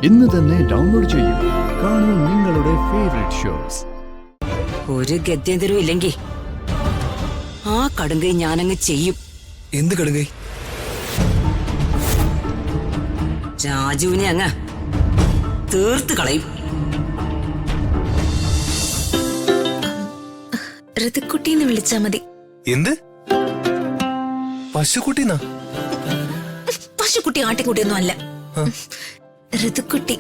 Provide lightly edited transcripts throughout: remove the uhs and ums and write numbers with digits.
ഇന്ന് തന്നെ ഡൗൺലോഡ് ചെയ്യൂ. കാണൂ നിങ്ങളുടെ ഫേവറേറ്റ് ഷോസ്. ഒരു ഗത്യന്തരവും ഇല്ലെങ്കിൽ ആ കടുങ്കൈ ഞാനങ്ങ് ചെയ്യും. എന്ത് കടുങ്കൈ? രാജുവിനെ അങ്ങ് തീർത്ത് കളയും. ഋതുക്കുട്ടിന്ന് വിളിച്ചാ മതി. എന്ത് പശുക്കുട്ടിന്നാ? പശുക്കുട്ടി ആട്ടിക്കുട്ടിയൊന്നും അല്ല, ഋതുക്കുട്ടി.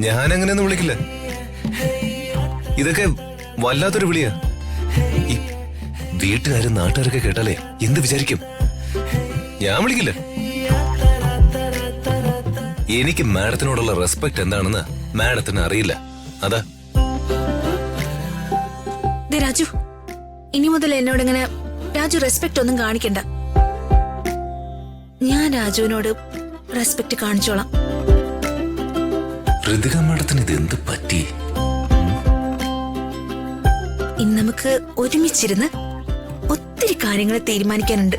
ഞാൻ അങ്ങനെയൊന്നും വിളിക്കില്ല. ഇതൊക്കെ വല്ലാത്തൊരു വിളിയാ. ഈ വീട്ടുകാരും നാട്ടുകാരൊക്കെ കേട്ടാലേ എന്ത് വിചാരിക്കും? ഞാൻ വിളിക്കില്ല. എനിക്ക് മാഡത്തിനോടുള്ള റെസ്പെക്ട് എന്താണെന്ന് മാഡത്തിന് അറിയില്ല. അതാ. രാജു, ഇനി മുതൽ എന്നോട് ഇങ്ങനെ രാജു റെസ്പെക്ട് ഒന്നും കാണിക്കണ്ട. ഞാൻ രാജുവിനോട് റെസ്പെക്ട് കാണിച്ചോളാം. ഋതിക മാഡത്തിന് ഇത് എന്ത് പറ്റി? ഇന്ന് നമുക്ക് ഒരുമിച്ചിരുന്ന് ഒത്തിരി കാര്യങ്ങൾ തീരുമാനിക്കാനുണ്ട്.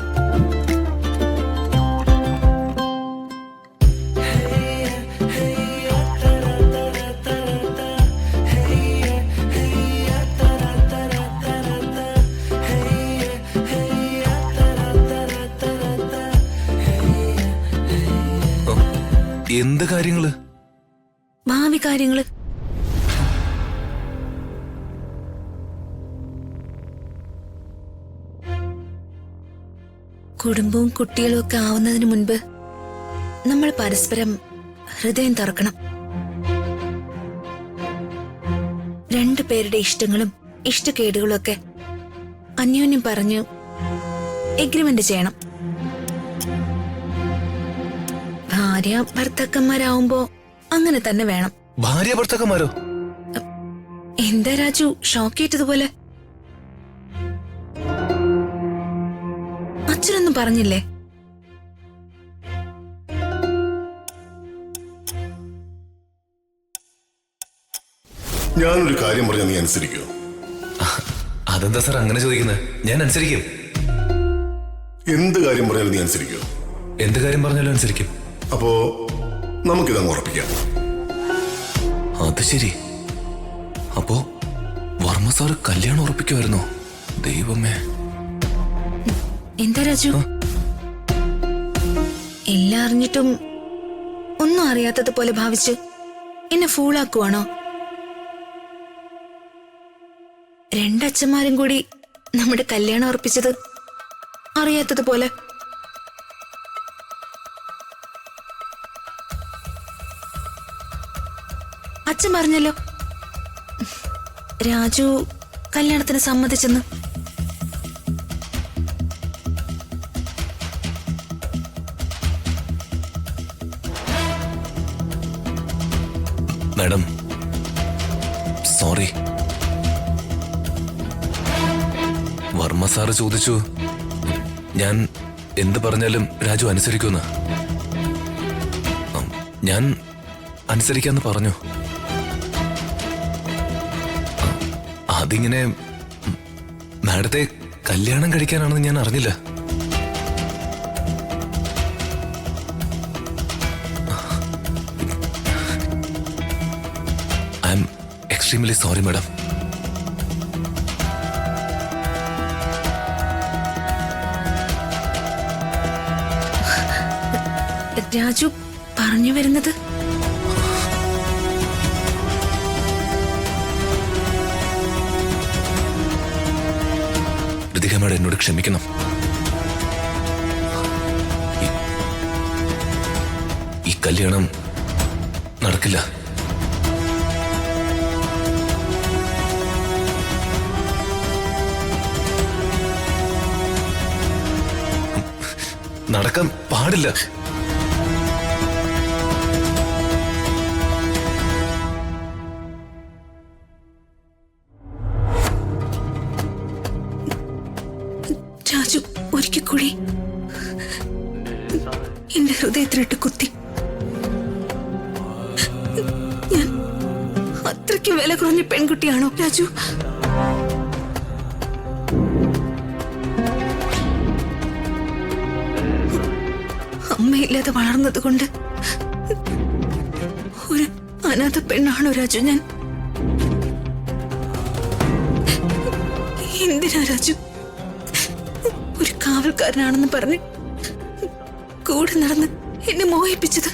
എന്ത് കാര്യങ്ങള്? ഭാവി കാര്യങ്ങള്. കുടുംബവും കുട്ടികളും ഒക്കെ ആവുന്നതിന് മുൻപ് നമ്മൾ പരസ്പരം ഹൃദയം തുറക്കണം. രണ്ടുപേരുടെ ഇഷ്ടങ്ങളും ഇഷ്ടക്കേടുകളും ഒക്കെ അന്യോന്യം പറഞ്ഞു എഗ്രിമെന്റ് ചെയ്യണം. ഭാര്യ ഭർത്താക്കന്മാരാവുമ്പോ അങ്ങനെ തന്നെ വേണം. ഭാര്യ ഭർത്താക്കന്മാരോ? എന്താ രാജു ഷോക്കേറ്റതുപോലെ? അച്ഛനൊന്നും പറഞ്ഞില്ലേ? ഞാനൊരു കാര്യം പറഞ്ഞാൽ നീ അനുസരിക്കോ? അതെന്താ സാർ അങ്ങനെ ചോദിക്കുന്നത്? ഞാൻ അനുസരിക്കും. എന്ത് കാര്യം പറഞ്ഞാലും നീ അനുസരിക്കോ? എന്ത് കാര്യം പറഞ്ഞാലും അനുസരിക്കും. അപ്പോ നമുക്കിതങ്ങ് ഉറപ്പിക്കാം. അത് ശരി. അപ്പോ വർമ്മ സാറ് കല്യാണം ഉറപ്പിക്കുമായിരുന്നോ? ദൈവമേ. എന്താ രാജു, എല്ലാം അറിഞ്ഞിട്ടും ഒന്നും അറിയാത്തതുപോലെ ഭാവിച്ച് എന്നെ ഫൂളാക്കുവാണോ? രണ്ടച്ഛന്മാരും കൂടി നമ്മുടെ കല്യാണം ഉറപ്പിച്ചത് അറിയാത്തതുപോലെ. അച്ഛൻ പറഞ്ഞല്ലോ രാജു കല്യാണത്തിന് സമ്മതിച്ചെന്ന്. Madam sorry. വർമ്മ സാറ് ചോദിച്ചു ഞാൻ എന്ത് പറഞ്ഞാലും രാജു അനുസരിക്കുമെന്ന്. ഞാൻ അനുസരിക്കാന്ന് പറഞ്ഞു. അതിങ്ങനെ മാഡത്തെ കല്യാണം കഴിക്കാനാണെന്ന് ഞാൻ അറിഞ്ഞില്ല. I am extremely sorry madam. Raju പറഞ്ഞു വരുന്നത് ഋതിക മാഡം എന്നോട് ക്ഷമിക്കണം. ഈ കല്യാണം നടക്കില്ല. നടക്കാൻ പാടില്ല. രാജു ഒരിക്കൽ കൂടി എന്റെ ഹൃദയത്തിലിട്ട് കുത്തി. ഞാൻ അത്രയ്ക്ക് വില കുറഞ്ഞ പെൺകുട്ടിയാണോ രാജു? അമ്മ അമ്മയില്ലാതെ വളർന്നത് കൊണ്ട് ഒരു അനാഥ പെണ്ണാണോ രാജു ഞാൻ? എന്തിനാ രാജു ഒരു കാവൽക്കാരനാണെന്ന് പറഞ്ഞ് കൂടെ നടന്ന് എന്നെ മോഹിപ്പിച്ചത്?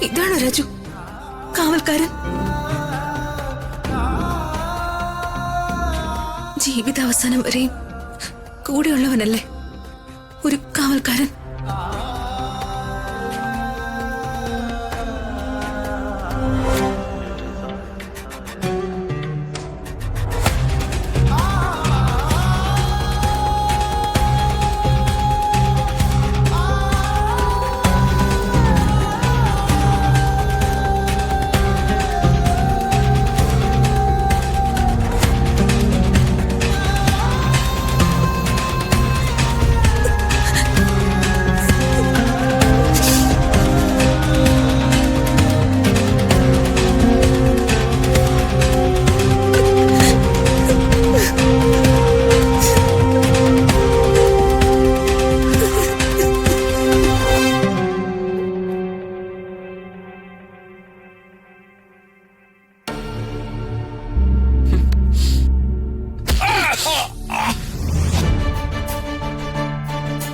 ഇതാണോ രാജു കാവൽക്കാരൻ? ജീവിതാവസാനം വരെയും കൂടെയുള്ളവനല്ലേ ഒരു കാവൽക്കാരൻ?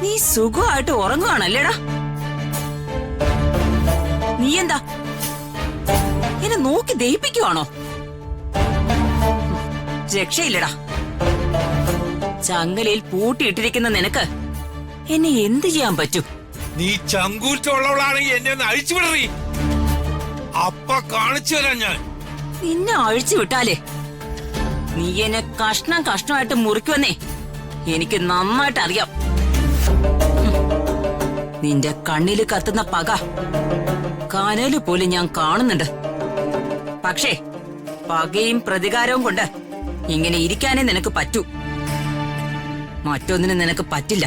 നീ സുഖമായിട്ട് ഉറങ്ങുവാണല്ലേടാ? നീ എന്താ എന്നെ നോക്കി ദഹിപ്പിക്കുവാണോ? രക്ഷയില്ലടാ. ചങ്ങലയിൽ പൂട്ടിയിട്ടിരിക്കുന്ന നിനക്ക് എന്നെ എന്ത് ചെയ്യാൻ പറ്റും? നീ ചങ്കൂറ്റുള്ളവളാണെങ്കിൽ എന്നെ ഒന്ന് അഴിച്ചുവിടറി. അപ്പ കാണിച്ചു തരാം ഞാൻ. നിന്നെ അഴിച്ചു വിട്ടാലേ നീ എന്നെ കഷ്ണം കഷ്ണമായിട്ട് മുറിക്കുവന്നേ എനിക്ക് നന്നായിട്ട് അറിയാം. നിന്റെ കണ്ണില് കത്തുന്ന പക കനല് പോലും ഞാൻ കാണുന്നുണ്ട്. പക്ഷേ പകയും പ്രതികാരവും കൊണ്ട് ഇങ്ങനെ ഇരിക്കാനേ നിനക്ക് പറ്റൂ. മറ്റൊന്നിനും നിനക്ക് പറ്റില്ല.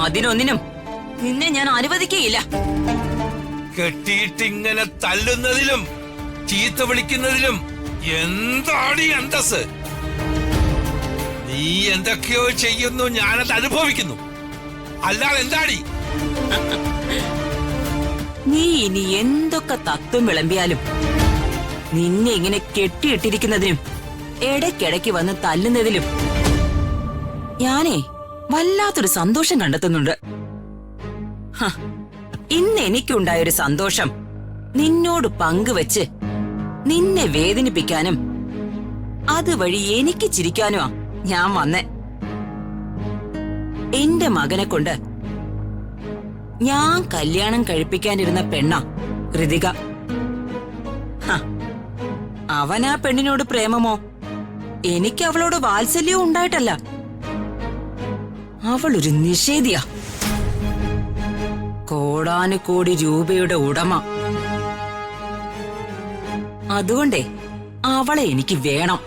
അതിനൊന്നിനും നിന്നെ ഞാൻ അനുവദിക്കുകയില്ല. കെട്ടിയിട്ടിങ്ങനെ തല്ലുന്നതിലും ചീത്ത വിളിക്കുന്നതിലും എന്താണ് ഈ അന്തസ്? നീ എന്തൊക്കെയോ ചെയ്യുന്നു, ഞാനത് അനുഭവിക്കുന്നു. അല്ലാതെ എന്താടി? നീ ഇനി എന്തൊക്കെ തത്വം വിളമ്പിയാലും നിന്നെ ഇങ്ങനെ കെട്ടിയിട്ടിരിക്കുന്നതിനും ഇടയ്ക്കിടയ്ക്ക് വന്ന് തല്ലുന്നതിലും ഞാനേ വല്ലാത്തൊരു സന്തോഷം കണ്ടെത്തുന്നുണ്ട്. ഇന്ന് എനിക്കുണ്ടായൊരു സന്തോഷം നിന്നോട് പങ്കുവെച്ച് നിന്നെ വേദനിപ്പിക്കാനും അതുവഴി എനിക്ക് ചിരിക്കാനുമാ ഞാൻ വന്നേ. എന്റെ മകനെ കൊണ്ട് ഞാൻ കല്യാണം കഴിപ്പിക്കാനിരുന്ന പെണ്ണാ ഋതിക. അവനാ പെണ്ണിനോട് പ്രേമമോ എനിക്ക് അവളോട് വാത്സല്യവും ഉണ്ടായിട്ടല്ല. അവളൊരു നിഷേധിയാ. കോടാനുകോടി രൂപയുടെ ഉടമ. അതുകൊണ്ടേ അവളെ എനിക്ക് വേണം.